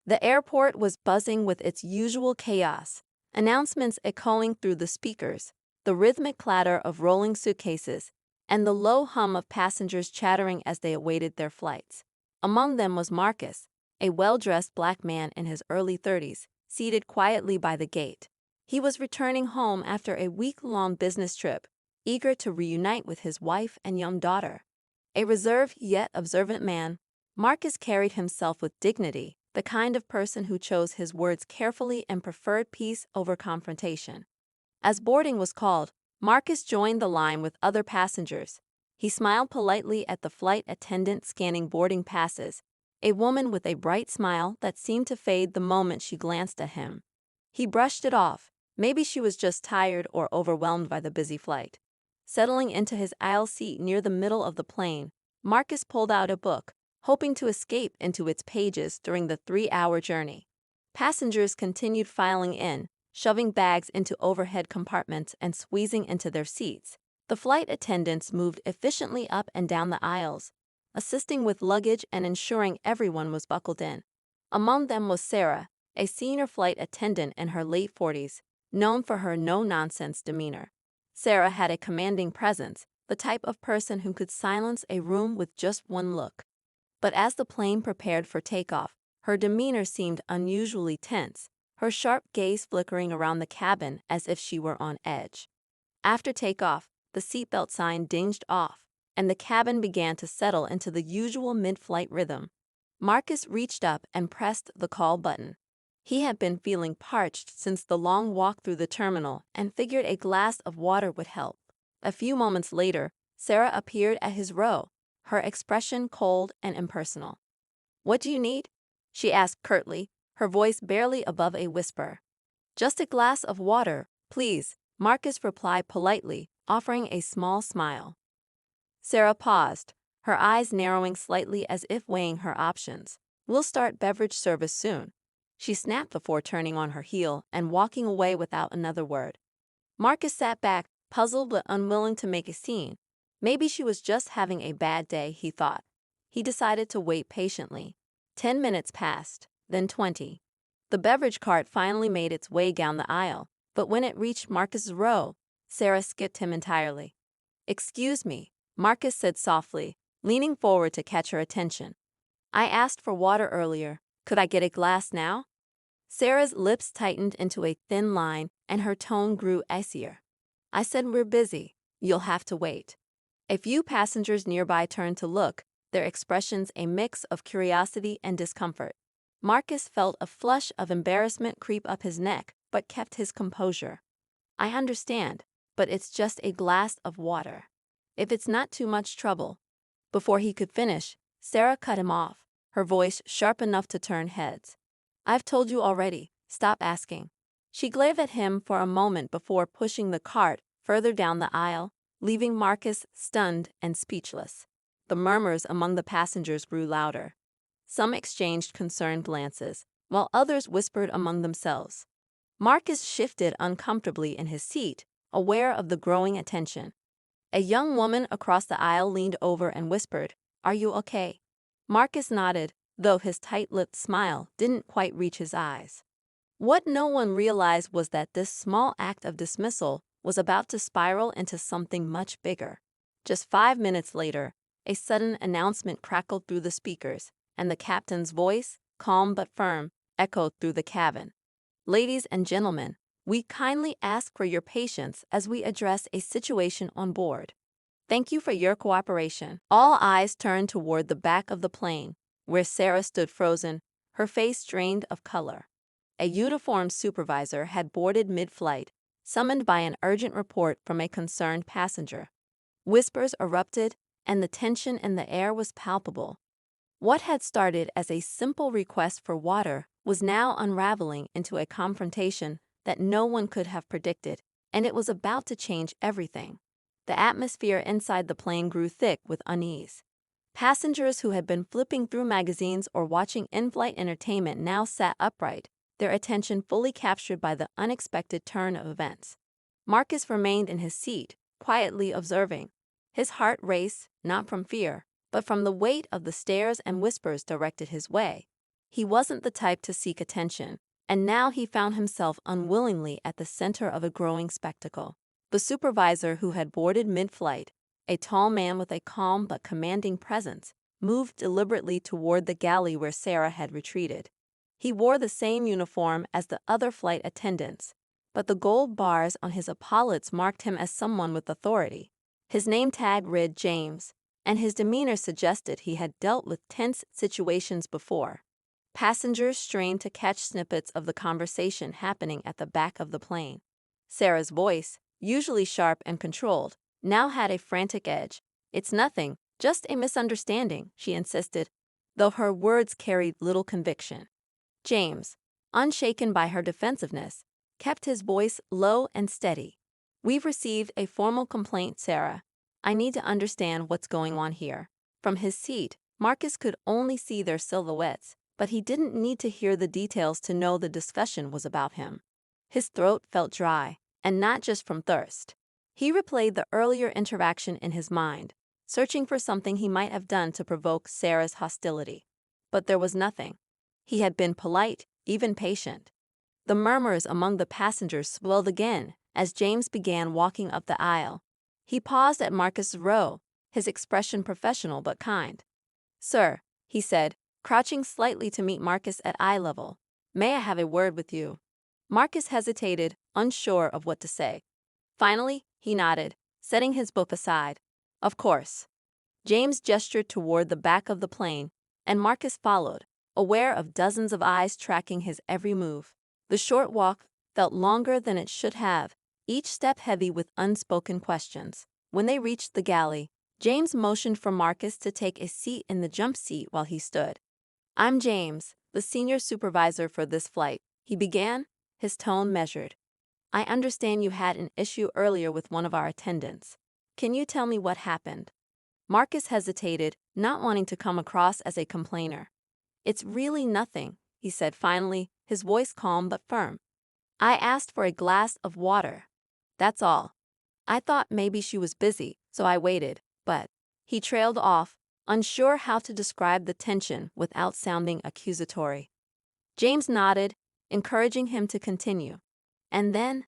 The airport was buzzing with its usual chaos, announcements echoing through the speakers, the rhythmic clatter of rolling suitcases, and the low hum of passengers chattering as they awaited their flights. Among them was Marcus, a well-dressed black man in his early 30s, seated quietly by the gate. He was returning home after a week-long business trip, eager to reunite with his wife and young daughter. A reserved yet observant man, Marcus carried himself with dignity, the kind of person who chose his words carefully and preferred peace over confrontation. As boarding was called, Marcus joined the line with other passengers. He smiled politely at the flight attendant scanning boarding passes, a woman with a bright smile that seemed to fade the moment she glanced at him. He brushed it off. Maybe she was just tired or overwhelmed by the busy flight. Settling into his aisle seat near the middle of the plane, Marcus pulled out a book, hoping to escape into its pages during the 3-hour journey. Passengers continued filing in, shoving bags into overhead compartments and squeezing into their seats. The flight attendants moved efficiently up and down the aisles, assisting with luggage and ensuring everyone was buckled in. Among them was Sarah, a senior flight attendant in her late 40s, known for her no-nonsense demeanor. Sarah had a commanding presence, the type of person who could silence a room with just one look. But as the plane prepared for takeoff, her demeanor seemed unusually tense, her sharp gaze flickering around the cabin as if she were on edge. After takeoff, the seatbelt sign dinged off, and the cabin began to settle into the usual mid-flight rhythm. Marcus reached up and pressed the call button. He had been feeling parched since the long walk through the terminal and figured a glass of water would help. A few moments later, Sarah appeared at his row, her expression cold and impersonal. "What do you need?" she asked curtly, her voice barely above a whisper. "Just a glass of water, please," Marcus replied politely, offering a small smile. Sarah paused, her eyes narrowing slightly as if weighing her options. "We'll start beverage service soon," she snapped before turning on her heel and walking away without another word. Marcus sat back, puzzled but unwilling to make a scene. Maybe she was just having a bad day, he thought. He decided to wait patiently. 10 minutes passed, then 20. The beverage cart finally made its way down the aisle, but when it reached Marcus's row, Sarah skipped him entirely. "Excuse me," Marcus said softly, leaning forward to catch her attention. "I asked for water earlier. Could I get a glass now?" Sarah's lips tightened into a thin line, and her tone grew icier. "I said we're busy. You'll have to wait." A few passengers nearby turned to look, their expressions a mix of curiosity and discomfort. Marcus felt a flush of embarrassment creep up his neck, but kept his composure. "I understand, but it's just a glass of water. If it's not too much trouble." Before he could finish, Sarah cut him off, her voice sharp enough to turn heads. "I've told you already, stop asking." She glared at him for a moment before pushing the cart further down the aisle, leaving Marcus stunned and speechless. The murmurs among the passengers grew louder. Some exchanged concerned glances, while others whispered among themselves. Marcus shifted uncomfortably in his seat, aware of the growing attention. A young woman across the aisle leaned over and whispered, "Are you okay?" Marcus nodded, though his tight-lipped smile didn't quite reach his eyes. What no one realized was that this small act of dismissal was about to spiral into something much bigger. Just 5 minutes later, a sudden announcement crackled through the speakers, and the captain's voice, calm but firm, echoed through the cabin. "Ladies and gentlemen, we kindly ask for your patience as we address a situation on board. Thank you for your cooperation." All eyes turned toward the back of the plane, where Sarah stood frozen, her face drained of color. A uniformed supervisor had boarded mid-flight, summoned by an urgent report from a concerned passenger. Whispers erupted, and the tension in the air was palpable. What had started as a simple request for water was now unraveling into a confrontation that no one could have predicted, and it was about to change everything. The atmosphere inside the plane grew thick with unease. Passengers who had been flipping through magazines or watching in-flight entertainment now sat upright, their attention fully captured by the unexpected turn of events. Marcus remained in his seat, quietly observing. His heart raced, not from fear, but from the weight of the stares and whispers directed his way. He wasn't the type to seek attention, and now he found himself unwillingly at the center of a growing spectacle. The supervisor who had boarded mid-flight, a tall man with a calm but commanding presence, moved deliberately toward the galley where Sarah had retreated. He wore the same uniform as the other flight attendants, but the gold bars on his epaulets marked him as someone with authority. His name tag read James, and his demeanor suggested he had dealt with tense situations before. Passengers strained to catch snippets of the conversation happening at the back of the plane. Sarah's voice, usually sharp and controlled, now had a frantic edge. "It's nothing, just a misunderstanding," she insisted, though her words carried little conviction. James, unshaken by her defensiveness, kept his voice low and steady. "We've received a formal complaint, Sarah. I need to understand what's going on here." From his seat, Marcus could only see their silhouettes, but he didn't need to hear the details to know the discussion was about him. His throat felt dry, and not just from thirst. He replayed the earlier interaction in his mind, searching for something he might have done to provoke Sarah's hostility. But there was nothing. He had been polite, even patient. The murmurs among the passengers swelled again as James began walking up the aisle. He paused at Marcus's row, his expression professional but kind. "Sir," he said, crouching slightly to meet Marcus at eye level, "may I have a word with you?" Marcus hesitated, unsure of what to say. Finally, he nodded, setting his book aside. "Of course." James gestured toward the back of the plane, and Marcus followed, aware of dozens of eyes tracking his every move. The short walk felt longer than it should have, each step heavy with unspoken questions. When they reached the galley, James motioned for Marcus to take a seat in the jump seat while he stood. "I'm James, the senior supervisor for this flight," he began, his tone measured. "I understand you had an issue earlier with one of our attendants. Can you tell me what happened?" Marcus hesitated, not wanting to come across as a complainer. "It's really nothing," he said finally, his voice calm but firm. "I asked for a glass of water. That's all. I thought maybe she was busy, so I waited, but..." He trailed off, unsure how to describe the tension without sounding accusatory. James nodded, encouraging him to continue. "And then?"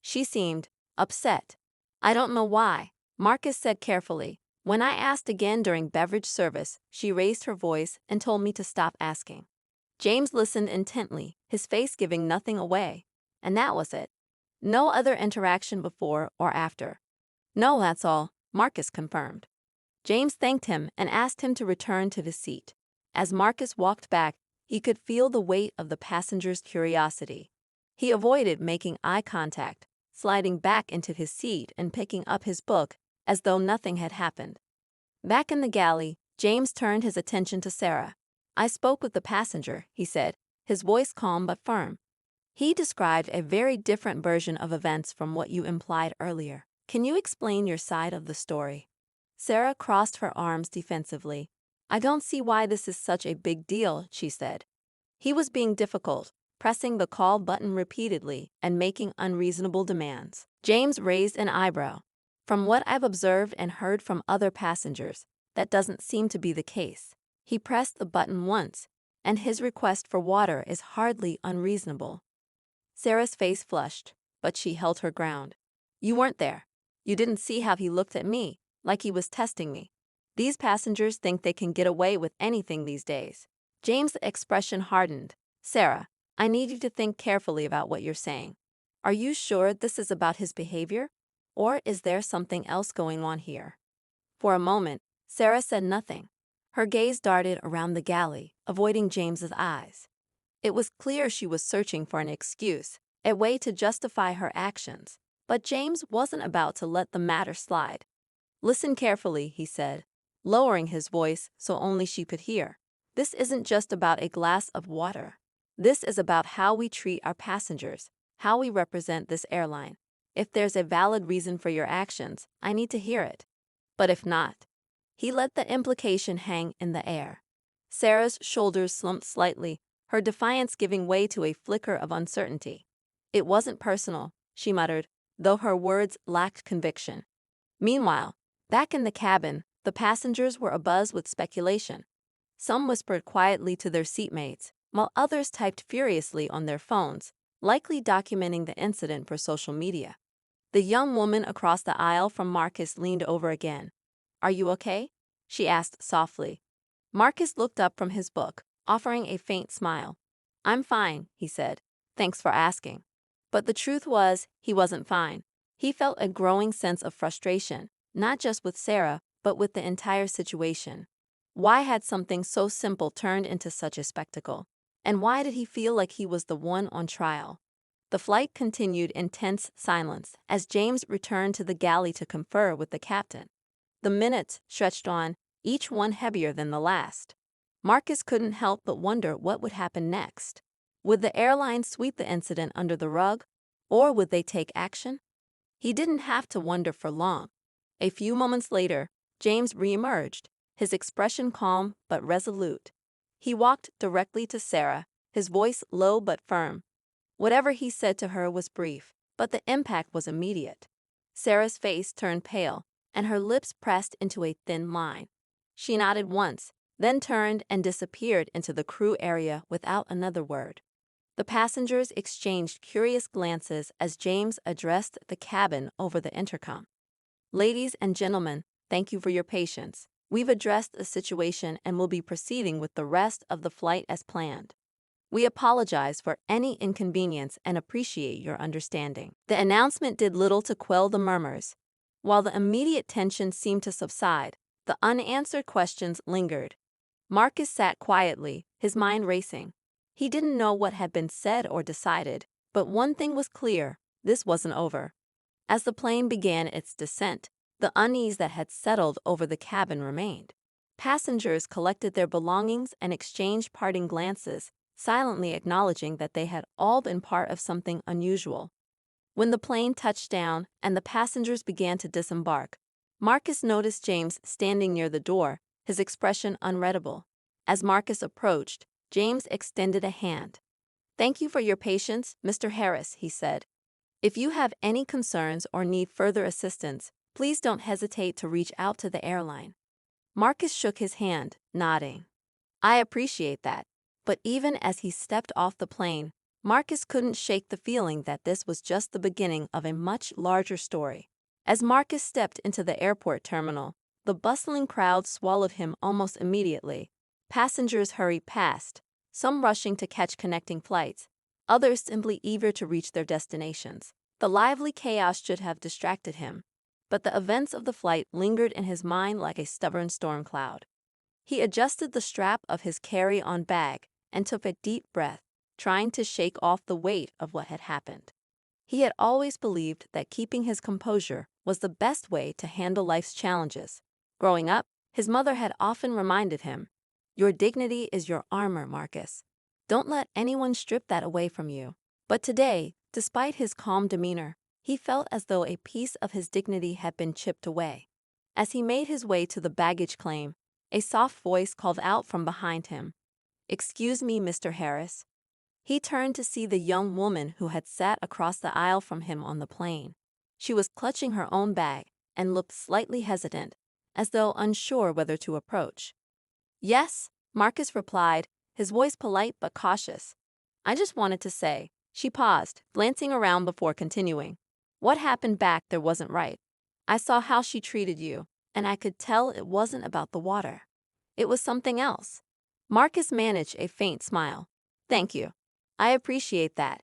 "She seemed upset. I don't know why," Marcus said carefully. "When I asked again during beverage service, she raised her voice and told me to stop asking." James listened intently, his face giving nothing away. "And that was it? No other interaction before or after?" "No, that's all," Marcus confirmed. James thanked him and asked him to return to his seat. As Marcus walked back, he could feel the weight of the passenger's curiosity. He avoided making eye contact, sliding back into his seat and picking up his book as though nothing had happened. Back in the galley, James turned his attention to Sarah. "I spoke with the passenger," he said, his voice calm but firm. "He described a very different version of events from what you implied earlier. Can you explain your side of the story?" Sarah crossed her arms defensively. "I don't see why this is such a big deal," she said. "He was being difficult, pressing the call button repeatedly and making unreasonable demands." James raised an eyebrow. "From what I've observed and heard from other passengers, that doesn't seem to be the case. He pressed the button once, and his request for water is hardly unreasonable." Sarah's face flushed, but she held her ground. "You weren't there. You didn't see how he looked at me, like he was testing me. These passengers think they can get away with anything these days." James' expression hardened. "Sarah, I need you to think carefully about what you're saying. Are you sure this is about his behavior? Or is there something else going on here?" For a moment, Sarah said nothing. Her gaze darted around the galley, avoiding James's eyes. It was clear she was searching for an excuse, a way to justify her actions, but James wasn't about to let the matter slide. "Listen carefully," he said, lowering his voice so only she could hear. "This isn't just about a glass of water. This is about how we treat our passengers, how we represent this airline. If there's a valid reason for your actions, I need to hear it. But if not..." He let the implication hang in the air. Sarah's shoulders slumped slightly, her defiance giving way to a flicker of uncertainty. "It wasn't personal," she muttered, though her words lacked conviction. Meanwhile, back in the cabin, the passengers were abuzz with speculation. Some whispered quietly to their seatmates, while others typed furiously on their phones, likely documenting the incident for social media. The young woman across the aisle from Marcus leaned over again. "Are you okay?" she asked softly. Marcus looked up from his book, offering a faint smile. "I'm fine," he said. "Thanks for asking." But the truth was, he wasn't fine. He felt a growing sense of frustration, not just with Sarah, but with the entire situation. Why had something so simple turned into such a spectacle? And why did he feel like he was the one on trial? The flight continued in tense silence as James returned to the galley to confer with the captain. The minutes stretched on, each one heavier than the last. Marcus couldn't help but wonder what would happen next. Would the airline sweep the incident under the rug, or would they take action? He didn't have to wonder for long. A few moments later, James reemerged, his expression calm but resolute. He walked directly to Sarah, his voice low but firm. Whatever he said to her was brief, but the impact was immediate. Sarah's face turned pale, and her lips pressed into a thin line. She nodded once, then turned and disappeared into the crew area without another word. The passengers exchanged curious glances as James addressed the cabin over the intercom. "Ladies and gentlemen, thank you for your patience. We've addressed the situation and will be proceeding with the rest of the flight as planned. We apologize for any inconvenience and appreciate your understanding." The announcement did little to quell the murmurs. While the immediate tension seemed to subside, the unanswered questions lingered. Marcus sat quietly, his mind racing. He didn't know what had been said or decided, but one thing was clear: this wasn't over. As the plane began its descent, the unease that had settled over the cabin remained. Passengers collected their belongings and exchanged parting glances, silently acknowledging that they had all been part of something unusual. When the plane touched down and the passengers began to disembark, Marcus noticed James standing near the door, his expression unreadable. As Marcus approached, James extended a hand. "Thank you for your patience, Mr. Harris," he said. "If you have any concerns or need further assistance, please don't hesitate to reach out to the airline." Marcus shook his hand, nodding. "I appreciate that." But even as he stepped off the plane, Marcus couldn't shake the feeling that this was just the beginning of a much larger story. As Marcus stepped into the airport terminal, the bustling crowd swallowed him almost immediately. Passengers hurried past, some rushing to catch connecting flights, others simply eager to reach their destinations. The lively chaos should have distracted him, but the events of the flight lingered in his mind like a stubborn storm cloud. He adjusted the strap of his carry-on bag and took a deep breath, trying to shake off the weight of what had happened. He had always believed that keeping his composure was the best way to handle life's challenges. Growing up, his mother had often reminded him, "Your dignity is your armor, Marcus. Don't let anyone strip that away from you." But today, despite his calm demeanor, he felt as though a piece of his dignity had been chipped away. As he made his way to the baggage claim, a soft voice called out from behind him, "Excuse me, Mr. Harris." He turned to see the young woman who had sat across the aisle from him on the plane. She was clutching her own bag and looked slightly hesitant, as though unsure whether to approach. "Yes," Marcus replied, his voice polite but cautious. "I just wanted to say." She paused, glancing around before continuing. "What happened back there wasn't right. I saw how she treated you, and I could tell it wasn't about the water. It was something else." Marcus managed a faint smile. "Thank you. I appreciate that."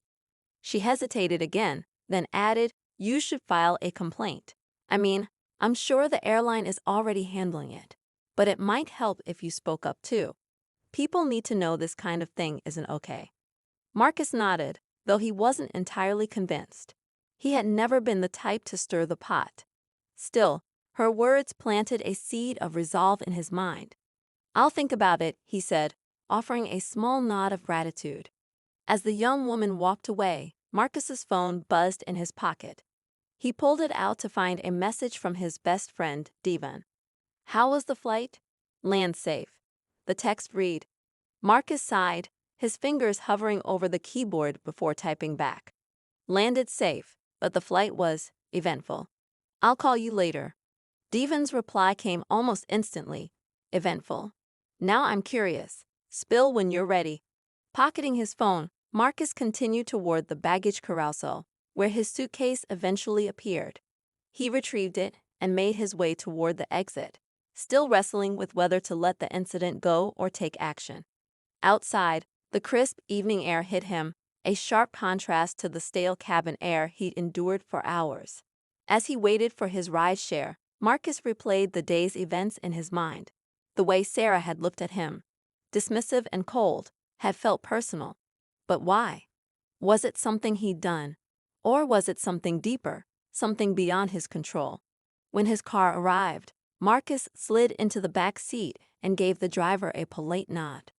She hesitated again, then added, "You should file a complaint. I mean, I'm sure the airline is already handling it, but it might help if you spoke up too. People need to know this kind of thing isn't okay." Marcus nodded, though he wasn't entirely convinced. He had never been the type to stir the pot. Still, her words planted a seed of resolve in his mind. "I'll think about it," he said, offering a small nod of gratitude. As the young woman walked away, Marcus's phone buzzed in his pocket. He pulled it out to find a message from his best friend, Devon. "How was the flight?" "Land safe." The text read. Marcus sighed, his fingers hovering over the keyboard before typing back. "Landed safe, but the flight was eventful. I'll call you later." Devon's reply came almost instantly. "Eventful. Now I'm curious. Spill when you're ready." Pocketing his phone, Marcus continued toward the baggage carousel, where his suitcase eventually appeared. He retrieved it and made his way toward the exit, still wrestling with whether to let the incident go or take action. Outside, the crisp evening air hit him, a sharp contrast to the stale cabin air he'd endured for hours. As he waited for his rideshare, Marcus replayed the day's events in his mind. The way Sarah had looked at him, dismissive and cold, had felt personal. But why? Was it something he'd done? Or was it something deeper, something beyond his control? When his car arrived, Marcus slid into the back seat and gave the driver a polite nod.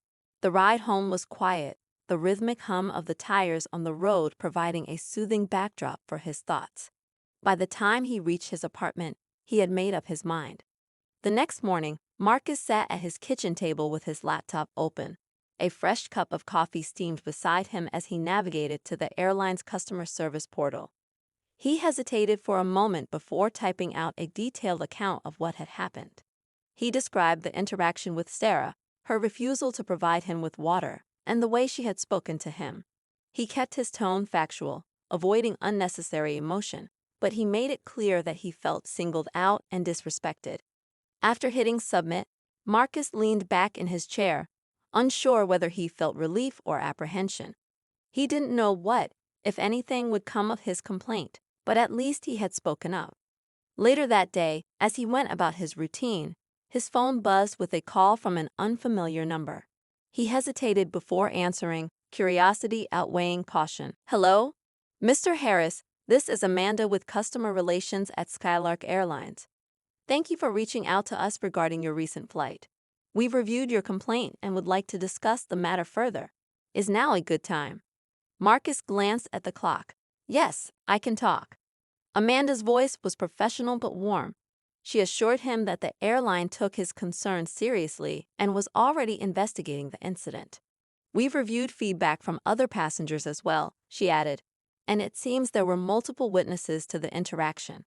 The ride home was quiet, the rhythmic hum of the tires on the road providing a soothing backdrop for his thoughts. By the time he reached his apartment, he had made up his mind. The next morning, Marcus sat at his kitchen table with his laptop open. A fresh cup of coffee steamed beside him as he navigated to the airline's customer service portal. He hesitated for a moment before typing out a detailed account of what had happened. He described the interaction with Sarah, her refusal to provide him with water, and the way she had spoken to him. He kept his tone factual, avoiding unnecessary emotion, but he made it clear that he felt singled out and disrespected. After hitting submit, Marcus leaned back in his chair, unsure whether he felt relief or apprehension. He didn't know what, if anything, would come of his complaint, but at least he had spoken up. Later that day, as he went about his routine, his phone buzzed with a call from an unfamiliar number. He hesitated before answering, curiosity outweighing caution. "Hello? Mr. Harris, this is Amanda with Customer Relations at Skylark Airlines. Thank you for reaching out to us regarding your recent flight. We've reviewed your complaint and would like to discuss the matter further. Is now a good time?" Marcus glanced at the clock. "Yes, I can talk." Amanda's voice was professional but warm. She assured him that the airline took his concerns seriously and was already investigating the incident. "We've reviewed feedback from other passengers as well," she added, "and it seems there were multiple witnesses to the interaction."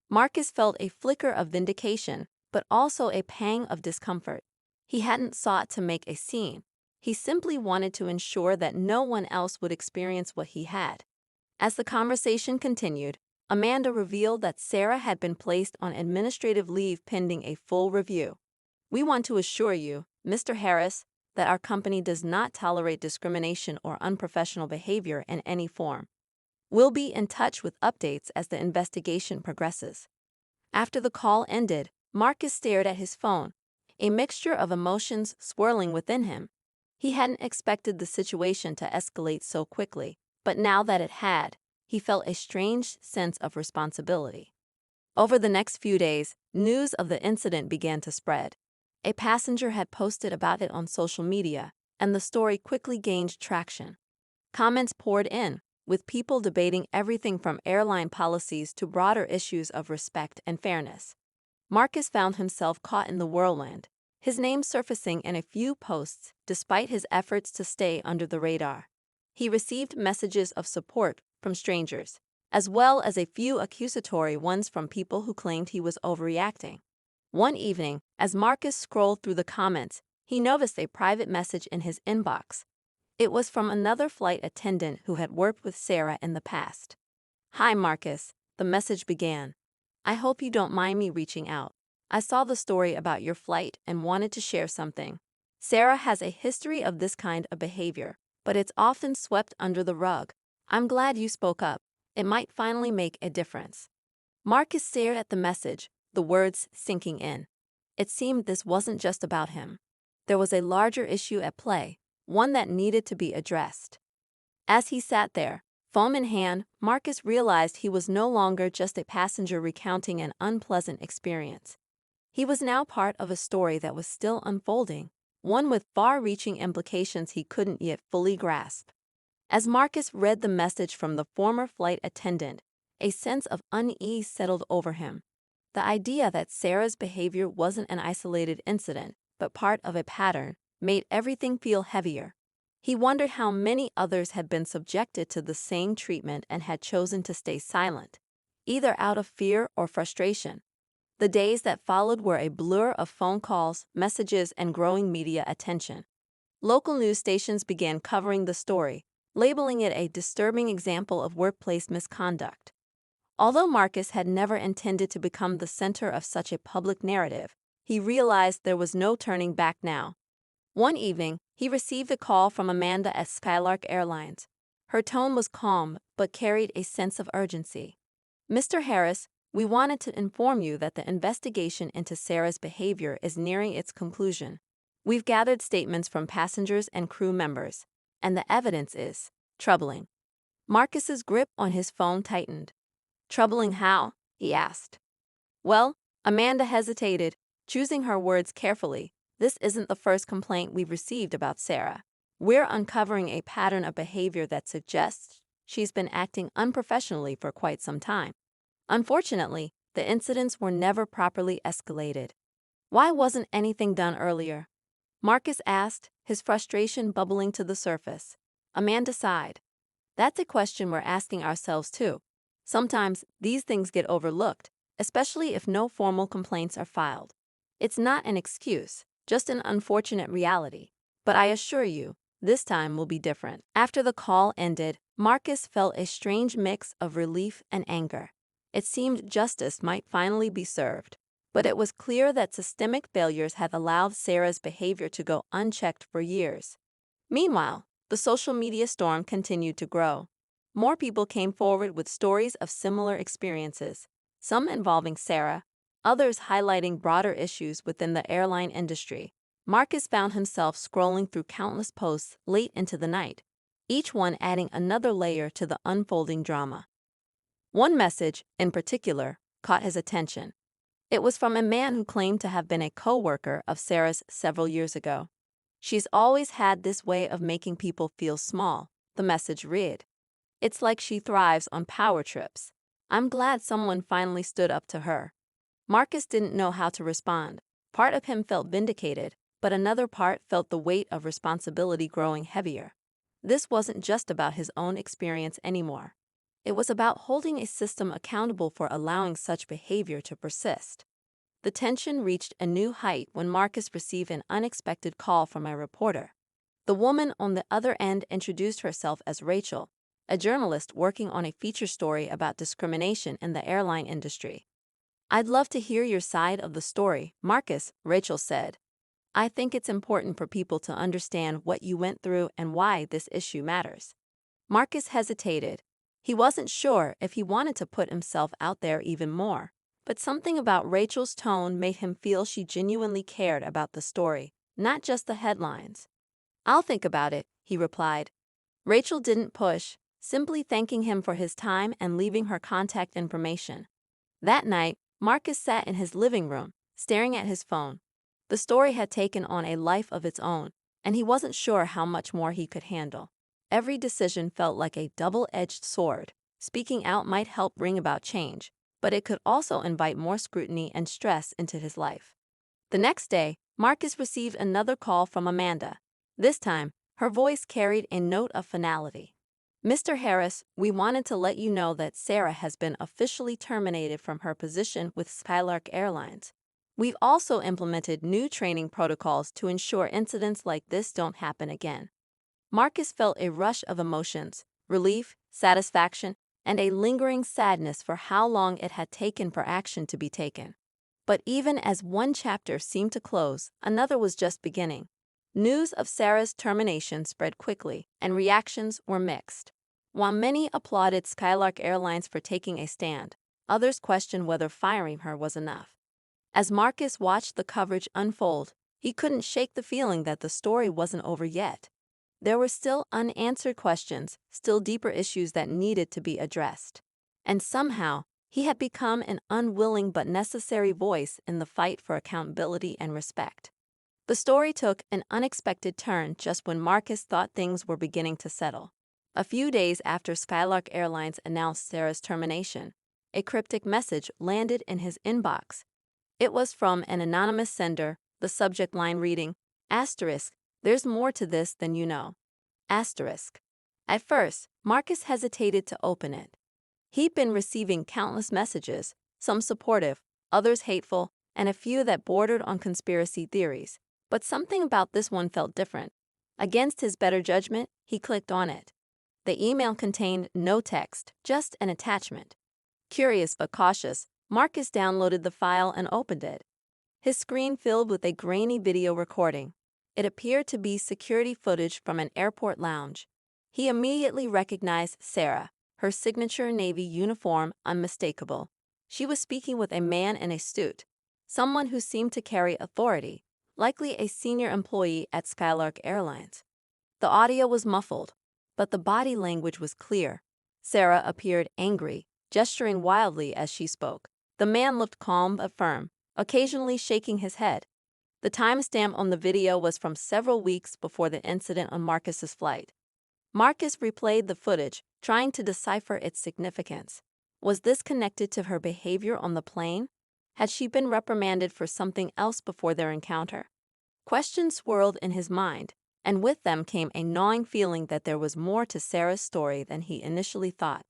Marcus felt a flicker of vindication, but also a pang of discomfort. He hadn't sought to make a scene. He simply wanted to ensure that no one else would experience what he had. As the conversation continued, Amanda revealed that Sarah had been placed on administrative leave pending a full review. "We want to assure you, Mr. Harris, that our company does not tolerate discrimination or unprofessional behavior in any form. We'll be in touch with updates as the investigation progresses." After the call ended, Marcus stared at his phone, a mixture of emotions swirling within him. He hadn't expected the situation to escalate so quickly, but now that it had, he felt a strange sense of responsibility. Over the next few days, news of the incident began to spread. A passenger had posted about it on social media, and the story quickly gained traction. Comments poured in, with people debating everything from airline policies to broader issues of respect and fairness. Marcus found himself caught in the whirlwind, his name surfacing in a few posts despite his efforts to stay under the radar. He received messages of support from strangers, as well as a few accusatory ones from people who claimed he was overreacting. One evening, as Marcus scrolled through the comments, he noticed a private message in his inbox. It was from another flight attendant who had worked with Sarah in the past. "Hi Marcus," the message began. "I hope you don't mind me reaching out. I saw the story about your flight and wanted to share something. Sarah has a history of this kind of behavior, but it's often swept under the rug. I'm glad you spoke up. It might finally make a difference." Marcus stared at the message, the words sinking in. It seemed this wasn't just about him. There was a larger issue at play, one that needed to be addressed. As he sat there, phone in hand, Marcus realized he was no longer just a passenger recounting an unpleasant experience. He was now part of a story that was still unfolding, one with far-reaching implications he couldn't yet fully grasp. As Marcus read the message from the former flight attendant, a sense of unease settled over him. The idea that Sarah's behavior wasn't an isolated incident, but part of a pattern, made everything feel heavier. He wondered how many others had been subjected to the same treatment and had chosen to stay silent, either out of fear or frustration. The days that followed were a blur of phone calls, messages, and growing media attention. Local news stations began covering the story, labeling it a disturbing example of workplace misconduct. Although Marcus had never intended to become the center of such a public narrative, he realized there was no turning back now. One evening, he received a call from Amanda at Skylark Airlines. Her tone was calm but carried a sense of urgency. "Mr. Harris, we wanted to inform you that the investigation into Sarah's behavior is nearing its conclusion. We've gathered statements from passengers and crew members, and the evidence is troubling." Marcus's grip on his phone tightened. "Troubling how?" he asked. "Well," Amanda hesitated, choosing her words carefully, "this isn't the first complaint we've received about Sarah. We're uncovering a pattern of behavior that suggests she's been acting unprofessionally for quite some time. Unfortunately, the incidents were never properly escalated." "Why wasn't anything done earlier?" Marcus asked, his frustration bubbling to the surface. Amanda sighed. "That's a question we're asking ourselves too. Sometimes these things get overlooked, especially if no formal complaints are filed. It's not an excuse, just an unfortunate reality. But I assure you, this time will be different." After the call ended, Marcus felt a strange mix of relief and anger. It seemed justice might finally be served. But it was clear that systemic failures had allowed Sarah's behavior to go unchecked for years. Meanwhile, the social media storm continued to grow. More people came forward with stories of similar experiences, some involving Sarah, others highlighting broader issues within the airline industry. Marcus found himself scrolling through countless posts late into the night, each one adding another layer to the unfolding drama. One message, in particular, caught his attention. It was from a man who claimed to have been a co-worker of Sarah's several years ago. "She's always had this way of making people feel small," the message read. "It's like she thrives on power trips. I'm glad someone finally stood up to her." Marcus didn't know how to respond. Part of him felt vindicated, but another part felt the weight of responsibility growing heavier. This wasn't just about his own experience anymore. It was about holding a system accountable for allowing such behavior to persist. The tension reached a new height when Marcus received an unexpected call from a reporter. The woman on the other end introduced herself as Rachel, a journalist working on a feature story about discrimination in the airline industry. "I'd love to hear your side of the story, Marcus," Rachel said. "I think it's important for people to understand what you went through and why this issue matters." Marcus hesitated. He wasn't sure if he wanted to put himself out there even more, but something about Rachel's tone made him feel she genuinely cared about the story, not just the headlines. "I'll think about it," he replied. Rachel didn't push, simply thanking him for his time and leaving her contact information. That night, Marcus sat in his living room, staring at his phone. The story had taken on a life of its own, and he wasn't sure how much more he could handle. Every decision felt like a double-edged sword. Speaking out might help bring about change, but it could also invite more scrutiny and stress into his life. The next day, Marcus received another call from Amanda. This time, her voice carried a note of finality. "Mr. Harris, we wanted to let you know that Sarah has been officially terminated from her position with Skylark Airlines. We've also implemented new training protocols to ensure incidents like this don't happen again." Marcus felt a rush of emotions, relief, satisfaction, and a lingering sadness for how long it had taken for action to be taken. But even as one chapter seemed to close, another was just beginning. News of Sarah's termination spread quickly, and reactions were mixed. While many applauded Skylark Airlines for taking a stand, others questioned whether firing her was enough. As Marcus watched the coverage unfold, he couldn't shake the feeling that the story wasn't over yet. There were still unanswered questions, still deeper issues that needed to be addressed. And somehow, he had become an unwilling but necessary voice in the fight for accountability and respect. The story took an unexpected turn just when Marcus thought things were beginning to settle. A few days after Skylark Airlines announced Sarah's termination, a cryptic message landed in his inbox. It was from an anonymous sender, the subject line reading, "Asterisk, there's more to this than you know." Asterisk. At first, Marcus hesitated to open it. He'd been receiving countless messages, some supportive, others hateful, and a few that bordered on conspiracy theories. But something about this one felt different. Against his better judgment, he clicked on it. The email contained no text, just an attachment. Curious but cautious, Marcus downloaded the file and opened it. His screen filled with a grainy video recording. It appeared to be security footage from an airport lounge. He immediately recognized Sarah, her signature Navy uniform unmistakable. She was speaking with a man in a suit, someone who seemed to carry authority, likely a senior employee at Skylark Airlines. The audio was muffled, but the body language was clear. Sarah appeared angry, gesturing wildly as she spoke. The man looked calm but firm, occasionally shaking his head. The timestamp on the video was from several weeks before the incident on Marcus's flight. Marcus replayed the footage, trying to decipher its significance. Was this connected to her behavior on the plane? Had she been reprimanded for something else before their encounter? Questions swirled in his mind, and with them came a gnawing feeling that there was more to Sarah's story than he initially thought.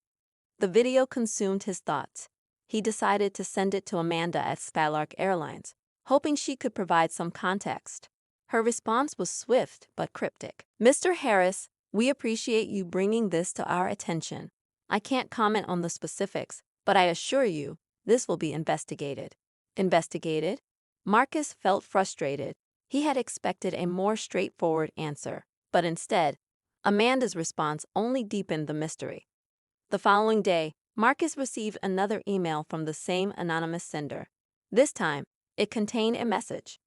The video consumed his thoughts. He decided to send it to Amanda at Skylark Airlines, hoping she could provide some context. Her response was swift but cryptic. "Mr. Harris, we appreciate you bringing this to our attention. I can't comment on the specifics, but I assure you, this will be investigated." Investigated? Marcus felt frustrated. He had expected a more straightforward answer, but instead, Amanda's response only deepened the mystery. The following day, Marcus received another email from the same anonymous sender. This time, it contained a message.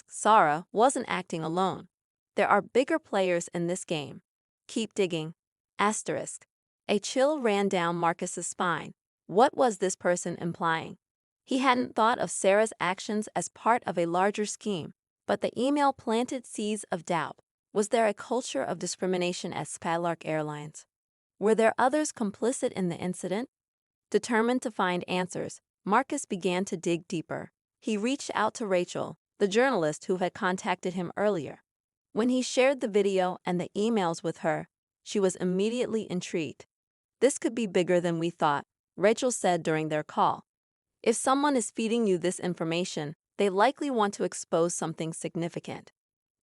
Sarah wasn't acting alone. There are bigger players in this game. Keep digging. A chill ran down Marcus's spine. What was this person implying? He hadn't thought of Sarah's actions as part of a larger scheme, but the email planted seeds of doubt. Was there a culture of discrimination at Skylark Airlines? Were there others complicit in the incident? Determined to find answers, Marcus began to dig deeper. He reached out to Rachel, the journalist who had contacted him earlier. When he shared the video and the emails with her, she was immediately intrigued. "This could be bigger than we thought," Rachel said during their call. "If someone is feeding you this information, they likely want to expose something significant.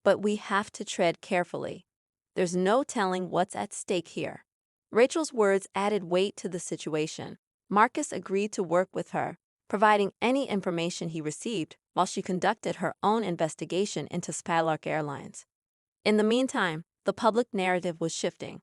But we have to tread carefully. There's no telling what's at stake here." Rachel's words added weight to the situation. Marcus agreed to work with her, providing any information he received while she conducted her own investigation into Skylark Airlines. In the meantime, the public narrative was shifting.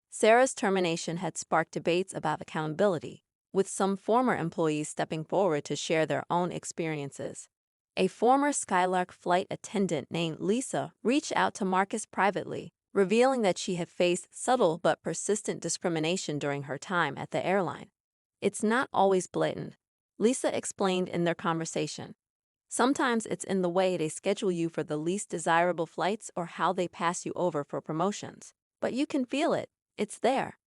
Sarah's termination had sparked debates about accountability, with some former employees stepping forward to share their own experiences. A former Skylark flight attendant named Lisa reached out to Marcus privately, revealing that she had faced subtle but persistent discrimination during her time at the airline. "It's not always blatant," Lisa explained in their conversation. "Sometimes it's in the way they schedule you for the least desirable flights or how they pass you over for promotions. But you can feel it. It's there."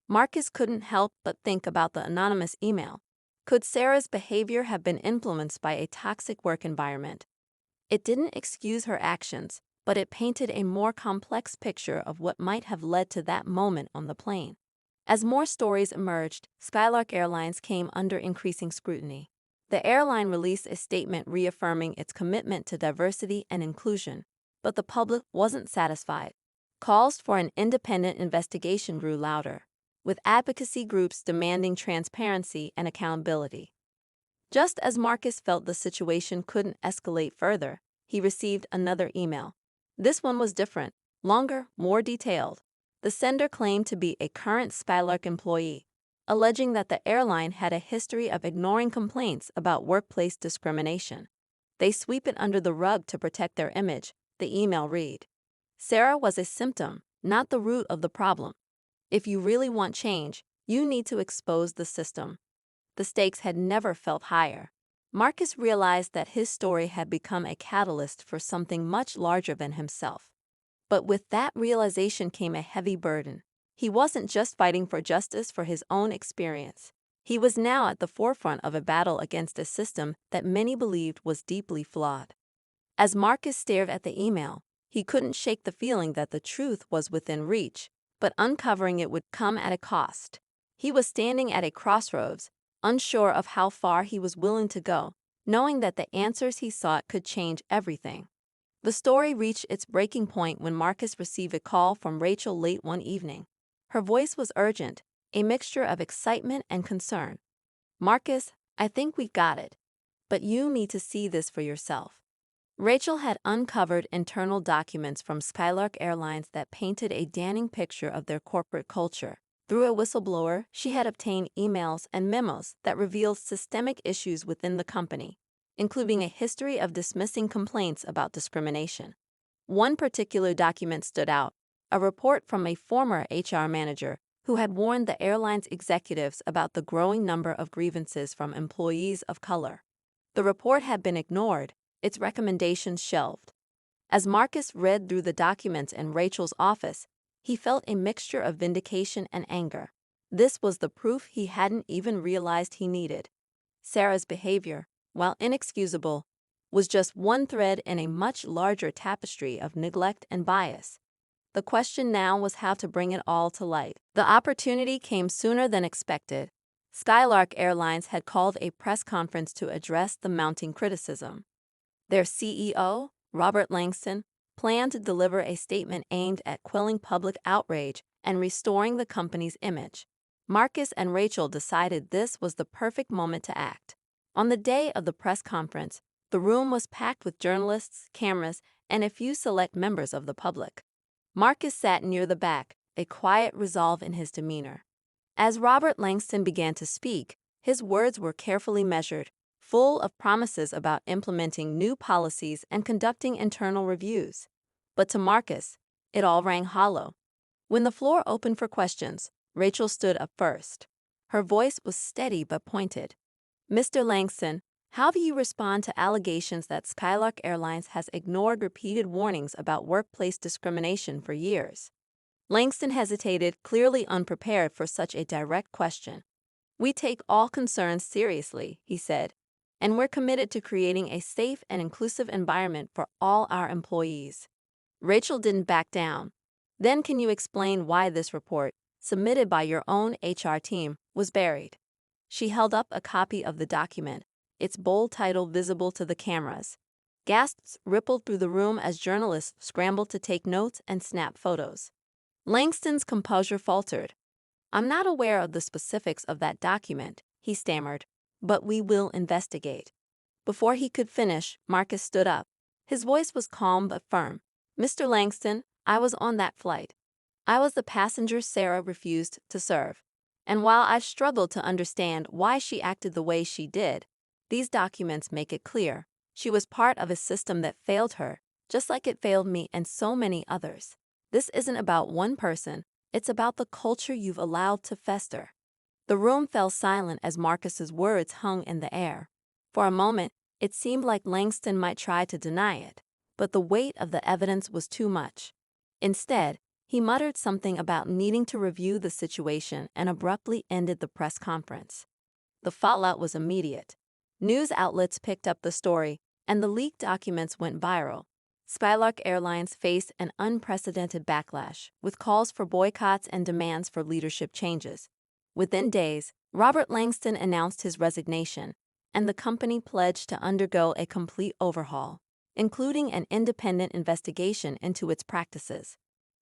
Marcus couldn't help but think about the anonymous email. Could Sarah's behavior have been influenced by a toxic work environment? It didn't excuse her actions, but it painted a more complex picture of what might have led to that moment on the plane. As more stories emerged, Skylark Airlines came under increasing scrutiny. The airline released a statement reaffirming its commitment to diversity and inclusion, but the public wasn't satisfied. Calls for an independent investigation grew louder, with advocacy groups demanding transparency and accountability. Just as Marcus felt the situation couldn't escalate further, he received another email. This one was different, longer, more detailed. The sender claimed to be a current Skylark employee, alleging that the airline had a history of ignoring complaints about workplace discrimination. "They sweep it under the rug to protect their image," the email read. Sarah was a symptom, not the root of the problem. If you really want change, you need to expose the system. The stakes had never felt higher. Marcus realized that his story had become a catalyst for something much larger than himself. But with that realization came a heavy burden. He wasn't just fighting for justice for his own experience. He was now at the forefront of a battle against a system that many believed was deeply flawed. As Marcus stared at the email, he couldn't shake the feeling that the truth was within reach, but uncovering it would come at a cost. He was standing at a crossroads, unsure of how far he was willing to go, knowing that the answers he sought could change everything. The story reached its breaking point when Marcus received a call from Rachel late one evening. Her voice was urgent, a mixture of excitement and concern. "Marcus, I think we got it. But you need to see this for yourself." Rachel had uncovered internal documents from Skylark Airlines that painted a damning picture of their corporate culture. Through a whistleblower, she had obtained emails and memos that revealed systemic issues within the company, including a history of dismissing complaints about discrimination. One particular document stood out, a report from a former HR manager who had warned the airline's executives about the growing number of grievances from employees of color. The report had been ignored, its recommendations shelved. As Marcus read through the documents in Rachel's office, he felt a mixture of vindication and anger. This was the proof he hadn't even realized he needed. Sarah's behavior, while inexcusable, was just one thread in a much larger tapestry of neglect and bias. The question now was how to bring it all to light. The opportunity came sooner than expected. Skylark Airlines had called a press conference to address the mounting criticism. Their CEO, Robert Langston, planned to deliver a statement aimed at quelling public outrage and restoring the company's image. Marcus and Rachel decided this was the perfect moment to act. On the day of the press conference, the room was packed with journalists, cameras, and a few select members of the public. Marcus sat near the back, a quiet resolve in his demeanor. As Robert Langston began to speak, his words were carefully measured, full of promises about implementing new policies and conducting internal reviews. But to Marcus, it all rang hollow. When the floor opened for questions, Rachel stood up first. Her voice was steady but pointed. "Mr. Langston, how do you respond to allegations that Skylark Airlines has ignored repeated warnings about workplace discrimination for years?" Langston hesitated, clearly unprepared for such a direct question. "We take all concerns seriously," he said, "and we're committed to creating a safe and inclusive environment for all our employees." Rachel didn't back down. "Then can you explain why this report, submitted by your own HR team, was buried?" She held up a copy of the document, its bold title visible to the cameras. Gasps rippled through the room as journalists scrambled to take notes and snap photos. Langston's composure faltered. "I'm not aware of the specifics of that document," he stammered, "but we will investigate." Before he could finish, Marcus stood up. His voice was calm but firm. "Mr. Langston, I was on that flight. I was the passenger Sarah refused to serve. And while I've struggled to understand why she acted the way she did, these documents make it clear she was part of a system that failed her, just like it failed me and so many others. This isn't about one person, it's about the culture you've allowed to fester." The room fell silent as Marcus's words hung in the air. For a moment, it seemed like Langston might try to deny it, but the weight of the evidence was too much. Instead, he muttered something about needing to review the situation and abruptly ended the press conference. The fallout was immediate. News outlets picked up the story, and the leaked documents went viral. Skylark Airlines faced an unprecedented backlash, with calls for boycotts and demands for leadership changes. Within days, Robert Langston announced his resignation, and the company pledged to undergo a complete overhaul, including an independent investigation into its practices.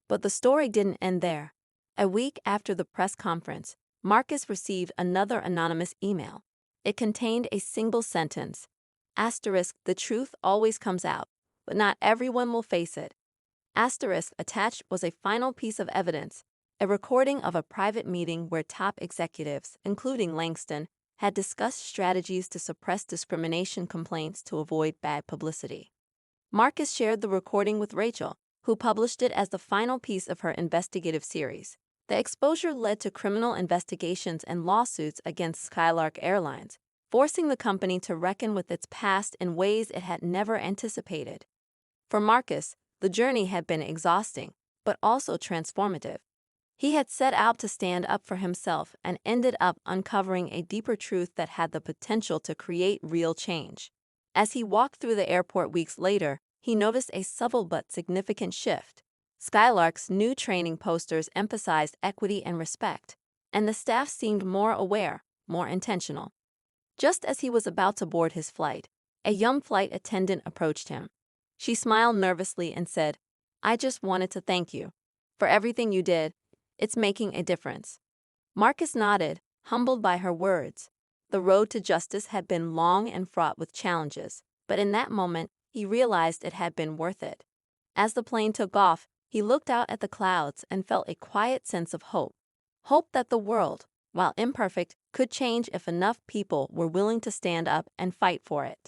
But the story didn't end there. A week after the press conference, Marcus received another anonymous email. It contained a single sentence: "The truth always comes out, but not everyone will face it." Attached was a final piece of evidence, a recording of a private meeting where top executives, including Langston, had discussed strategies to suppress discrimination complaints to avoid bad publicity. Marcus shared the recording with Rachel, who published it as the final piece of her investigative series. The exposure led to criminal investigations and lawsuits against Skylark Airlines, forcing the company to reckon with its past in ways it had never anticipated. For Marcus, the journey had been exhausting, but also transformative. He had set out to stand up for himself and ended up uncovering a deeper truth that had the potential to create real change. As he walked through the airport weeks later, he noticed a subtle but significant shift. Skylark's new training posters emphasized equity and respect, and the staff seemed more aware, more intentional. Just as he was about to board his flight, a young flight attendant approached him. She smiled nervously and said, "I just wanted to thank you for everything you did. It's making a difference." Marcus nodded, humbled by her words. The road to justice had been long and fraught with challenges, but in that moment, he realized it had been worth it. As the plane took off, he looked out at the clouds and felt a quiet sense of hope. Hope that the world, while imperfect, could change if enough people were willing to stand up and fight for it.